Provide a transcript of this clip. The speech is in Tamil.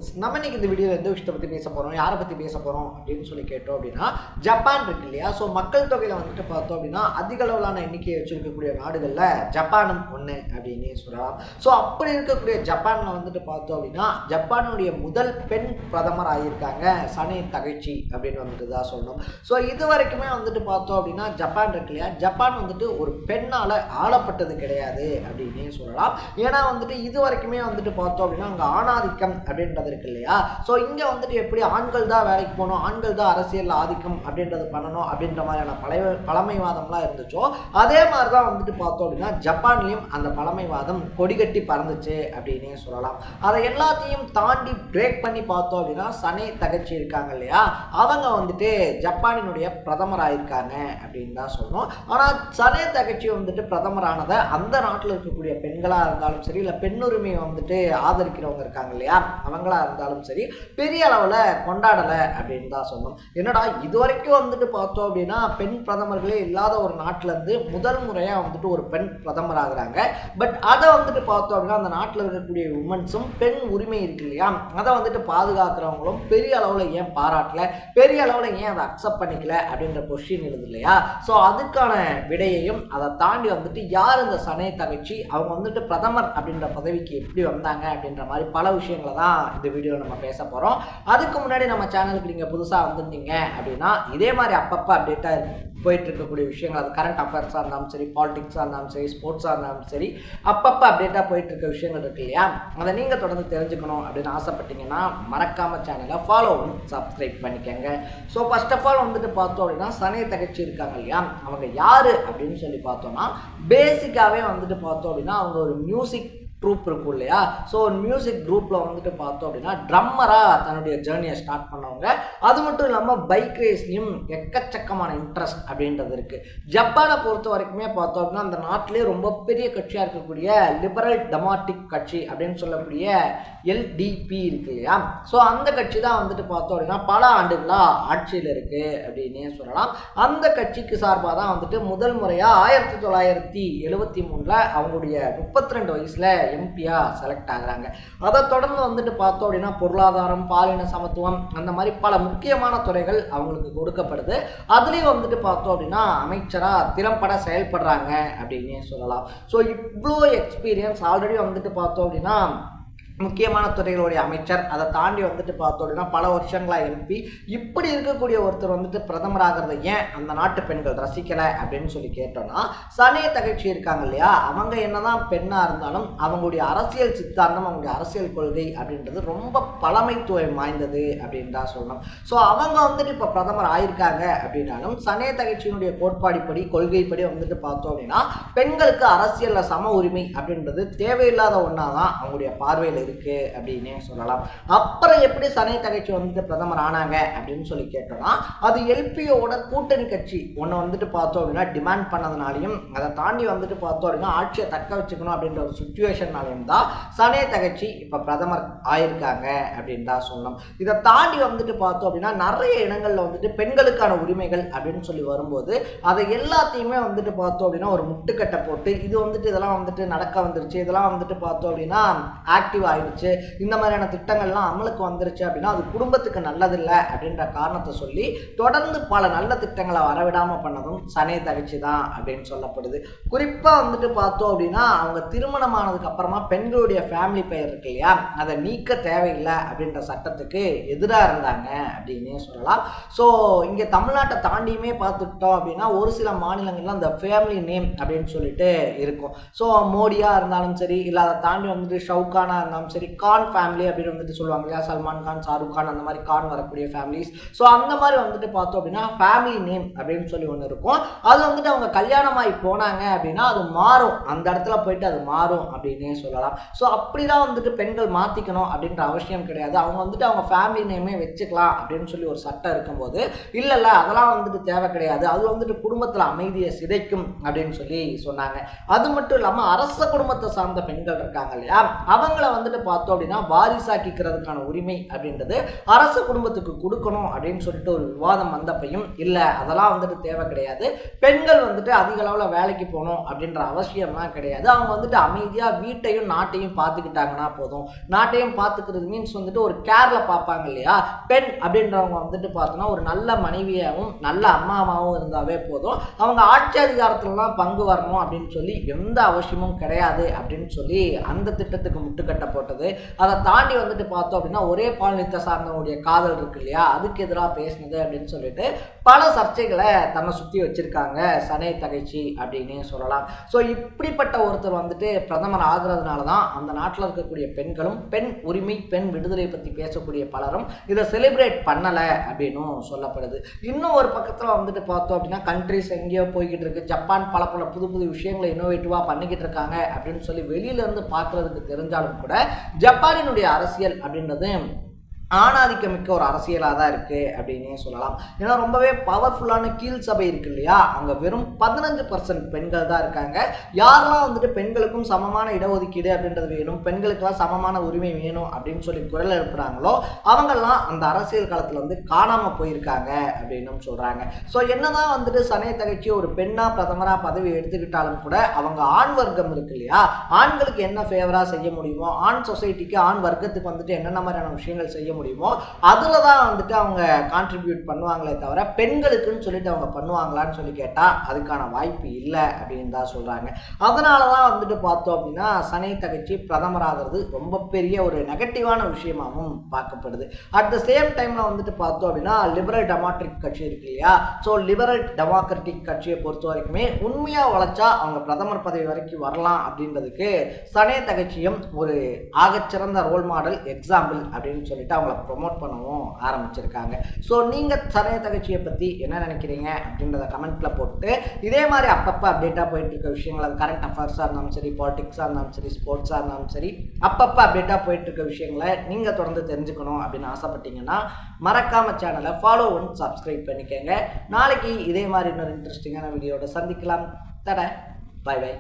ஃப்ரெண்ட்ஸ், நம்ம இன்னைக்கு இந்த வீடியோவில் எந்த விஷயத்தை பற்றி பேச போகிறோம், யாரை பற்றி பேச போகிறோம் அப்படின்னு சொல்லி கேட்டோம் அப்படின்னா, ஜப்பான் இருக்கு இல்லையா. ஸோ மக்கள் தொகையில் வந்துட்டு பார்த்தோம் அப்படின்னா அதிக அளவிலான எண்ணிக்கையை வச்சிருக்கக்கூடிய நாடுகளில் ஜப்பானும் ஒன்று அப்படின்னு சொல்லலாம். ஸோ அப்படி இருக்கக்கூடிய ஜப்பானில் வந்துட்டு பார்த்தோம் அப்படின்னா ஜப்பானுடைய முதல் பெண் பிரதமர் ஆகியிருக்காங்க சனே தகைச்சி அப்படின்னு வந்துட்டு தான் சொல்லணும். ஸோ இது வரைக்குமே வந்துட்டு பார்த்தோம் அப்படின்னா ஜப்பான் இருக்கு இல்லையா, ஜப்பான் வந்துட்டு ஒரு பெண்ணால் ஆளப்பட்டது கிடையாது அப்படின்னு சொல்லலாம். ஏன்னா வந்துட்டு இது வரைக்குமே வந்துட்டு பார்த்தோம் அப்படின்னா அங்கே ஆணாதிக்கம் அப்படின்றது இருக்கு இல்லையா. ஸோ இங்கே வந்துட்டு எப்படி ஆண்கள் தான் வேலைக்கு போகணும், ஆண்கள் தான் அரசியல் ஆதிக்கம் அப்படின்றது பண்ணணும் அப்படின்ற மாதிரியான பழமைவாதம்லாம் இருந்துச்சோ, அதே மாதிரி தான் வந்துட்டு பார்த்தோம் அப்படின்னா ஜப்பான்லேயும் அந்த பழமைவாதம் கொடிகட்டி பறந்துச்சு அப்படின்னே சொல்லலாம். அதை எல்லாத்தையும் தாண்டி பிரேக் பண்ணி பார்த்தோம் அப்படின்னா சனே தகைச்சி இருக்காங்க இல்லையா, அவங்க வந்துட்டு ஜப்பானினுடைய பிரதமர் ஆயிருக்காங்க அப்படின்னு தான் சொல்லணும். ஆனால் சனே தகைச்சி வந்துட்டு பிரதமரானதை அந்த நாட்டில் இருக்கக்கூடிய பெண்களாக இருந்தாலும் சரி, இல்லை பெண்ணுரிமையை வந்துட்டு ஆதரிக்கிறவங்க இருக்காங்க இல்லையா, அவங்களா இருந்தாலும் சரி பெரிய அளவில் கொண்டாடலை அப்படின்னு தான் சொன்னோம். என்னடா இது வரைக்கும் வந்துட்டு பார்த்தோம் அப்படின்னா பெண் பிரதமர்களே இல்லாத ஒரு நாட்டிலேருந்து முதல் முறையாக வந்துட்டு ஒரு பெண் பிரதமர் ஆகுறாங்க. பட் அதை வந்துட்டு பார்த்தோம் அப்படின்னா அந்த நாட்டில் இருக்கக்கூடிய உமன்ஸும் பெண் உரிமை இருக்கு இல்லையா, அதை வந்துட்டு பாதுகாக்கிறவங்களும் பெரிய அளவில் ஏன் பாராட்டல, பெரிய அளவில் ஏன் அதை அக்செப்ட் பண்ணிக்கல அப்படின்ற கொஸ்டின் எழுது இல்லையா. ஸோ அதுக்கான விடையையும் அதை தாண்டி வந்துட்டு யார் இந்த சனே தகைச்சி, அவங்க வந்துட்டு பிரதமர் அப்படின்ற பதவிக்கு எப்படி வந்தாங்க அப்படின்ற மாதிரி பல விஷயங்களை தான் இந்த வீடியோ நம்ம பேச போகிறோம். அதுக்கு முன்னாடி நம்ம சேனலுக்கு நீங்கள் புதுசாக வந்திருந்தீங்க அப்படின்னா இதே மாதிரி அப்பப்போ அப்டேட்டாக போயிட்டு இருக்கக்கூடிய விஷயங்கள், அது கரண்ட் அஃபேர்ஸாக இருந்தாலும் சரி, பாலிடிக்ஸாக இருந்தாலும் சரி, ஸ்போர்ட்ஸாக இருந்தாலும் சரி, அப்பப்போ அப்டேட்டாக போயிட்டு இருக்க விஷயங்கள் இருக்கு இல்லையா, அதை நீங்கள் தொடர்ந்து தெரிஞ்சுக்கணும் அப்படின்னு ஆசைப்பட்டீங்கன்னா மறக்காமல் சேனலை ஃபாலோ சப்ஸ்கிரைப் பண்ணிக்கோங்க. ஸோ ஃபர்ஸ்ட் ஆஃப் ஆல் வந்துட்டு பார்த்தோம் அப்படின்னா சனே தகைச்சி இருக்காங்க இல்லையா, அவங்க யார் அப்படின்னு சொல்லி பார்த்தோம்னா பேசிக்காகவே வந்துட்டு பார்த்தோம் அப்படின்னா அவங்க ஒரு மியூசிக் ட்ரூப் இருக்கும் இல்லையா. ஸோ மியூசிக் குரூப்பில் வந்துட்டு பார்த்தோம் அப்படின்னா ட்ரம்மராக தன்னுடைய ஜேர்னியை ஸ்டார்ட் பண்ணவங்க. அது மட்டும் இல்லாமல் பைக் ரேஸ்லையும் எக்கச்சக்கமான இன்ட்ரெஸ்ட் அப்படின்றது இருக்குது. ஜப்பானை பொறுத்த வரைக்குமே பார்த்தோம் அப்படின்னா அந்த நாட்டிலே ரொம்ப பெரிய கட்சியாக இருக்கக்கூடிய லிபரல் டெமோக்ராட்டிக் கட்சி அப்படின்னு சொல்லக்கூடிய எல்டிபி இருக்கு இல்லையா. ஸோ அந்த கட்சி தான் வந்துட்டு பார்த்தோம் அப்படின்னா பல ஆண்டுகளாக ஆட்சியில் இருக்குது அப்படின்னே சொல்லலாம். அந்த கட்சிக்கு சார்பாக தான் வந்துட்டு முதல் முறையாக 1973 அவங்களுடைய 32 வயசில் எம்பியா செலக்ட் ஆகுறாங்க. அதை தொடர்ந்து வந்துட்டு பார்த்தோம் அப்படின்னா பொருளாதாரம், பாலின சமத்துவம், அந்த மாதிரி பல முக்கியமான துறைகள் அவங்களுக்கு கொடுக்கப்படுது. அதுலேயும் வந்துட்டு பார்த்தோம் அப்படின்னா அமைச்சராக திறம்பட செயல்படுறாங்க அப்படின்னே சொல்லலாம். ஸோ இவ்வளோ எக்ஸ்பீரியன்ஸ் ஆல்ரெடி வந்துட்டு பார்த்தோம் அப்படின்னா முக்கியமான துறைகளுடைய அமைச்சர், அதை தாண்டி வந்துட்டு பார்த்தோம் அப்படின்னா பல வருஷங்களாக எம்பி, இப்படி இருக்கக்கூடிய ஒருத்தர் வந்துட்டு பிரதமர் ஆகிறத ஏன் அந்த நாட்டு பெண்கள் ரசிக்கலை அப்படின்னு சொல்லி கேட்டோம்னா, சனே தகைச்சி இருக்காங்க இல்லையா, அவங்க என்னதான் பெண்ணாக இருந்தாலும் அவங்களுடைய அரசியல் சித்தாந்தம், அவங்களுடைய அரசியல் கொள்கை அப்படின்றது ரொம்ப பழமைத்துவம் வாய்ந்தது அப்படின்னு தான் சொல்லணும். ஸோ அவங்க வந்துட்டு இப்போ பிரதமர் ஆயிருக்காங்க அப்படின்னாலும் சனே தகைச்சியினுடைய கோட்பாடிப்படி, கொள்கைப்படி வந்துட்டு பார்த்தோம் அப்படின்னா பெண்களுக்கு அரசியலில் சம உரிமை அப்படின்றது தேவையில்லாத ஒன்றா தான் அவங்களுடைய பார்வையில் இருக்கு அப்படின்னே சொல்லலாம். அப்புறம் எப்படி சனே தகைச்சி வந்துட்டு பிரதமர் ஆனாங்க அப்படின்னு சொல்லி கேட்டோம்னா, அது எல்பியோட கூட்டணி கட்சி ஒன்று வந்துட்டு பார்த்தோம் அப்படின்னா டிமாண்ட் பண்ணதுனாலையும், அதை தாண்டி வந்துட்டு பார்த்தோம் அப்படின்னா ஆட்சியை தக்க வச்சுக்கணும் அப்படின்ற ஒரு சுச்சுவேஷன்னாலையும் தான் சனே தகைச்சி இப்போ பிரதமர் ஆயிருக்காங்க அப்படின்னு தான் சொல்லணும். இதை தாண்டி வந்துட்டு பார்த்தோம் அப்படின்னா நிறைய இடங்களில் வந்துட்டு பெண்களுக்கான உரிமைகள் அப்படின்னு சொல்லி வரும்போது அதை எல்லாத்தையுமே வந்துட்டு பார்த்தோம் அப்படின்னா ஒரு முட்டுக்கட்டை போட்டு இது வந்துட்டு இதெல்லாம் வந்துட்டு நடக்க வந்துருச்சு, இதெல்லாம் வந்துட்டு பார்த்தோம் அப்படின்னா ஆக்டிவ் ஆயிடுச்சு, இந்த மாதிரியான திட்டங்கள்லாம் அமலுக்கு வந்துருச்சு அப்படின்னா அது குடும்பத்துக்கு நல்லதில்லை அப்படின்ற காரணத்தை சொல்லி தொடர்ந்து பல நல்ல திட்டங்களை வரவிடாமல் பண்ணதும் சனே தகைச்சி தான் அப்படின்னு சொல்லப்படுது. குறிப்பாக வந்துட்டு பார்த்தோம் அப்படின்னா அவங்க திருமணமானதுக்கு அப்புறமா பெண்களுடைய ஃபேமிலி பெயர் இருக்கு இல்லையா, அதை நீக்க தேவையில்லை அப்படின்ற சட்டத்துக்கு எதிராக இருந்தாங்க அப்படின்னே சொல்லலாம். ஸோ இங்கே தமிழ்நாட்டை தாண்டியுமே பார்த்துக்கிட்டோம் அப்படின்னா ஒரு சில மாநிலங்கள்லாம் அந்த ஃபேமிலி நேம் அப்படின்னு சொல்லிட்டு இருக்கும். ஸோ மோடியாக இருந்தாலும் சரி, இல்லை அதை தாண்டி வந்துட்டு ஷவுகானா இருந்தாலும் சரி, கான் ஃபேமிலி அப்படின்னு வந்துட்டு சொல்லுவாங்க இல்லையா, சல்மான் கான், ஷாருக் கான், அந்த மாதிரி கான் வரக்கூடிய ஃபேமிலிஸ். ஸோ அந்த மாதிரி வந்துட்டு பார்த்தோம் அப்படின்னா ஃபேமிலி நேம் அப்படின்னு சொல்லி ஒன்று இருக்கும். அது வந்துட்டு அவங்க கல்யாணமாகி போனாங்க அப்படின்னா அது மாறும், அந்த இடத்துல போயிட்டு அது மாறும் அப்படின்னே சொல்லலாம். ஸோ அப்படிலாம் வந்துட்டு பெண்கள் மாற்றிக்கணும் அப்படின்ற அவசியம் கிடையாது. அவங்க வந்துட்டு அவங்க ஃபேமிலி நேமே வச்சுக்கலாம் அப்படின்னு சொல்லி ஒரு சட்டம் இருக்கும்போது இல்லைல்ல அதெல்லாம் வந்துட்டு தேவை கிடையாது, அது வந்துட்டு குடும்பத்தில் அமைதியை சிதைக்கும் அப்படின்னு சொல்லி சொன்னாங்க. அது மட்டும் இல்லாமல் அரச குடும்பத்தை சார்ந்த பெண்கள் இருக்காங்க இல்லையா, அவங்கள வந்து வந்துட்டு பார்த்தோம் அப்படின்னா வாரிசாக்கிக்கிறதுக்கான உரிமை அப்படின்றது அரசு குடும்பத்துக்கு கொடுக்கணும் அப்படின்னு சொல்லிட்டு ஒரு விவாதம் வந்தப்பையும் இல்லை, அதெல்லாம் வந்துட்டு தேவை கிடையாது, பெண்கள் வந்துட்டு அதிக அளவில் வேலைக்கு போகணும் அப்படின்ற அவசியம்லாம் கிடையாது, அவங்க வந்துட்டு அமைதியாக வீட்டையும் நாட்டையும் பார்த்துக்கிட்டாங்கன்னா போதும். நாட்டையும் பார்த்துக்கிறது மீன்ஸ் வந்துட்டு ஒரு கேர்ல பார்ப்பாங்க இல்லையா, பெண் அப்படின்றவங்க வந்துட்டு பார்த்தோன்னா ஒரு நல்ல மனைவியாகவும் நல்ல அம்மாவாகவும் இருந்தாவே போதும், அவங்க ஆட்சி அதிகாரத்துலலாம் பங்கு வரணும் அப்படின்னு சொல்லி எந்த அவசியமும் கிடையாது அப்படின்னு சொல்லி அந்த திட்டத்துக்கு முட்டுக்கட்ட போட்டது. அதை தாண்டி வந்துட்டு பார்த்தோம் அப்படின்னா ஒரே பாலினத்தை சார்ந்தவங்களுடைய காதல் இருக்கு இல்லையா, அதுக்கு எதிராக பேசினது அப்படின்னு சொல்லிட்டு பல சர்ச்சைகளை தன்னை சுற்றி வச்சிருக்காங்க சனை தகைச்சி அப்படின்னு சொல்லலாம். ஸோ இப்படிப்பட்ட ஒருத்தர் வந்துட்டு பிரதமர் ஆகுறதுனால தான் அந்த நாட்டில் இருக்கக்கூடிய பெண்களும் பெண் உரிமை பெண் விடுதலை பற்றி பேசக்கூடிய பலரும் இதை செலிப்ரேட் பண்ணலை அப்படின்னும் சொல்லப்படுது. இன்னும் ஒரு பக்கத்தில் வந்துட்டு பார்த்தோம் அப்படின்னா கண்ட்ரிஸ் எங்கேயோ போய்கிட்டு இருக்கு, ஜப்பான் பல பல புது புது விஷயங்களை இன்னோவேட்டிவாக பண்ணிக்கிட்டு இருக்காங்க அப்படின்னு சொல்லி வெளியிலேருந்து பார்க்குறதுக்கு தெரிஞ்சாலும் கூட ஜப்பானினுடைய அரசியல் அப்படின்றது ஆணாதிக்கமிக்க ஒரு அரசியலாக தான் இருக்குது அப்படின்னே சொல்லலாம். ஏன்னா ரொம்பவே பவர்ஃபுல்லான கீழ் சபை இருக்கு இல்லையா, அங்கே வெறும் 15% பெண்கள் தான் இருக்காங்க. யாரெல்லாம் வந்துட்டு பெண்களுக்கும் சமமான இடஒதுக்கீடு அப்படின்றது வேணும், பெண்களுக்கெல்லாம் சமமான உரிமை வேணும் அப்படின்னு சொல்லி குரல் எழுப்புறாங்களோ அவங்கெல்லாம் அந்த அரசியல் காலத்தில் வந்து காணாமல் போயிருக்காங்க அப்படின்னு சொல்கிறாங்க. ஸோ என்னதான் வந்துட்டு சனை தகைச்சி ஒரு பெண்ணாக பிரதமராக பதவி எடுத்துக்கிட்டாலும் கூட அவங்க ஆண் வர்க்கம் இருக்கு இல்லையா, ஆண்களுக்கு என்ன ஃபேவராக செய்ய முடியுமோ, ஆண் சொசைட்டிக்கு ஆண் வர்க்கத்துக்கு வந்துட்டு என்னென்ன மாதிரியான விஷயங்கள் செய்ய முடியுமோ அதுல தான் வந்துட்டு அவங்க கான்ட்ரிபியூட் பண்ணுவாங்களே தவிர பெண்களுக்குன்னு சொல்லிட்டு அவங்க பண்ணுவாங்களான்னு சொல்லி கேட்டா அதுக்கான வாய்ப்பு இல்லை அப்படின்னு தான் சொல்றாங்க. அதனாலதான் வந்துட்டு பார்த்தோம் அப்படின்னா சனை தகைச்சி பிரதமர் ஆகிறது ரொம்ப பெரிய ஒரு நெகட்டிவான விஷயமாகவும் பார்க்கப்படுது. அட் த சேம் டைம்ல வந்துட்டு பார்த்தோம் அப்படின்னா லிபரல் டெமோக்ராட்டிக் கட்சி இருக்கு இல்லையா, ஸோ லிபரல் டெமோக்ராட்டிக் கட்சியை பொறுத்த வரைக்குமே உண்மையா வளர்ச்சா அவங்க பிரதமர் பதவி வரைக்கும் வரலாம் அப்படின்றதுக்கு சனை தகைச்சியும் ஒரு ஆகச்சிறந்த ரோல் மாடல் எக்ஸாம்பிள் அப்படின்னு சொல்லிட்டு அவங்க ப்ரொமோட் பண்ணவும் ஆரம்பிச்சிருக்காங்க. ஸோ நீங்கள் சனை தகைச்சியை பற்றி என்ன நினைக்கிறீங்க அப்படின்றத கமெண்ட்ல போட்டு இதே மாதிரி அப்பப்போ அப்டேட்டாக போயிட்டு இருக்க விஷயங்கள், அது கரண்ட் அஃபேர்ஸாக இருந்தாலும் சரி, பாலிடிக்ஸாக இருந்தாலும் சரி, ஸ்போர்ட்ஸாக இருந்தாலும் சரி, அப்பப்போ அப்டேட்டாக போயிட்டு இருக்க விஷயங்களை நீங்கள் தொடர்ந்து தெரிஞ்சுக்கணும் அப்படின்னு ஆசைப்பட்டீங்கன்னா மறக்காம சேனலை ஃபாலோ பண்ணி சப்ஸ்கிரைப் பண்ணிக்கோங்க. நாளைக்கு இதே மாதிரி இன்னொரு இன்ட்ரெஸ்டிங்கான வீடியோட சந்திக்கலாம். தட பை பை.